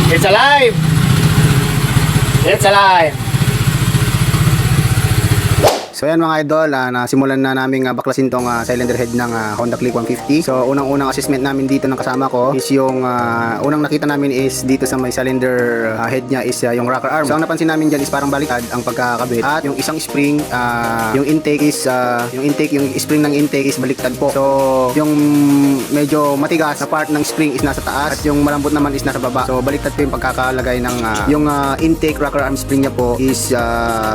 It's alive! It's alive! So yan mga idol, nasimulan na namin baklasin tong cylinder head ng Honda Click 150. So unang-unang assessment namin dito ng kasama ko is yung unang nakita namin is dito sa may cylinder head niya is yung rocker arm. So ang napansin namin dyan is parang baliktad ang pagkakabit at yung isang spring, yung intake is yung spring ng intake is baliktad po. So yung medyo matigas na part ng spring is nasa taas at yung malambot naman is nasa baba. So baliktad po yung pagkakalagay ng yung intake rocker arm spring niya po is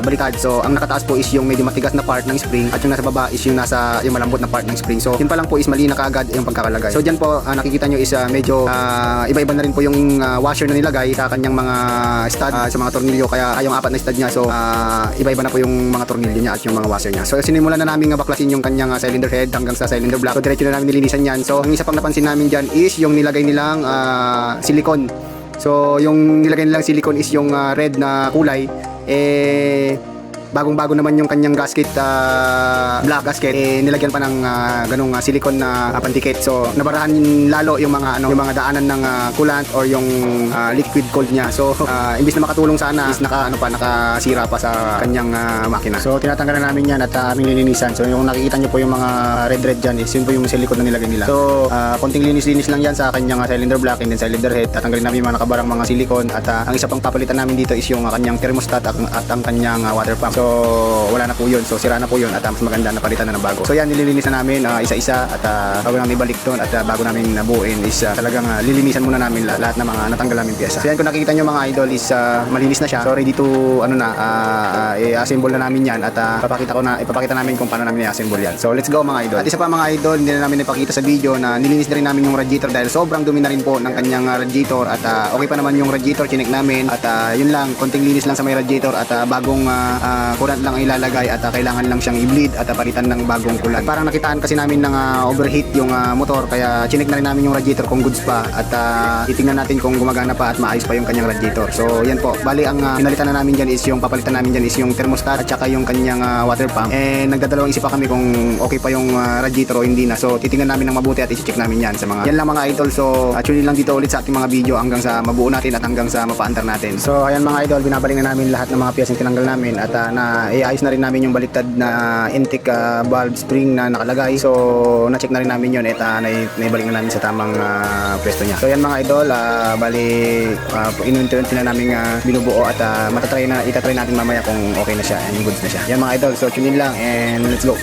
baliktad. So ang nakataas po is yung medyo matigas na part ng spring at yung nasa baba is yung malambot na part ng spring. So yun pa lang po is mali na kaagad yung pagkakalagay. So dyan po nakikita nyo is medyo iba-iba na rin po yung washer na nilagay sa kanyang mga stud sa mga tornilyo, kaya yung apat na stud niya. So iba-iba na po yung mga tornilyo niya at yung mga washer niya. So sinimulan na namin baklasin yung kanyang cylinder head hanggang sa cylinder block. So diretso na namin nilinisan yan. So ang isa pang napansin namin dyan is yung nilagay nilang silicone. So yung nilagay nilang silicone is yung red na kulay, bagong-bago naman yung kanyang gasket, black gasket, nilagyan pa ng ganung silicone na pandikit. So nabarahan lalo yung mga yung mga daanan ng coolant or yung liquid cold niya. So imbis na makatulong sana is nakasira pa sa kanyang makina. So tinatanggalan namin yan at aming lilinisan. So yung nakikita niyo po yung mga red dyan is yun po yung silicone na nilagay nila. So konting linis-linis lang yan sa kanyang cylinder block and then cylinder head. Tatanggalin namin yung mga nakabarang mga silicone at ang isa pang papalitan namin dito is yung kanyang thermostat at ang kanyang water pump. So wala na po yun. So sira na po yun at mas maganda na palitan na ng bago. So yan, nililinis na namin isa-isa at bago namin ibalik doon at bago namin nabuuin is talagang lilinisan muna namin lahat ng mga natanggal namin pyesa. So yan, kung nakikita nyo mga idol is malinis na siya. So ready to i-assemble na namin yan at ipapakita namin kung paano namin i-assemble yan. So let's go mga idol. At isa pa mga idol, hindi na namin ipakita sa video na nilinis na rin namin yung radiator dahil sobrang dumi na rin po ng kanyang radiator at okay pa naman yung radiator, chinek namin at yun lang, konting linis lang sa may radiator at bagong coolant lang ilalagay at kailangan lang siyang i-bleed at palitan ng bagong coolant. Parang nakitaan kasi namin ng overheat yung motor, kaya chinek na rin namin yung radiator kung goods pa at titingnan natin kung gumagana pa at maayos pa yung kanyang radiator. So yan po, bali ang pinalitan na namin dyan is yung papalitan namin dyan is yung thermostat at saka yung kanyang water pump. Nagdadalawang isip pa kami kung okay pa yung radiator o hindi na. So titingnan namin ng mabuti at i-check namin yan sa mga yan lang mga idol. So tune in lang dito ulit sa ating mga video hanggang sa mabuo natin at hanggang sa mapaandar natin. So ayan mga idol, binabalik na namin lahat ng mga piyes na tinanggal namin at ayos na rin namin yung baliktad na intake valve spring na nakalagay. So na-check na rin namin yun at naibalik na namin sa tamang pwesto niya. So yan mga idol, bali inunti-unti na namin binubuo at itatry natin mamaya kung okay na siya and goods na siya. Yan mga idol, so tune in lang and let's go.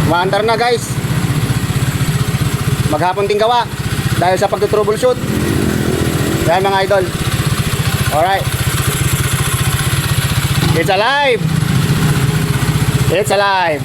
Maandar na guys, maghapon ting gawa dahil sa pagtutroubleshoot. Yan mga idol. Alright, it's alive. It's alive.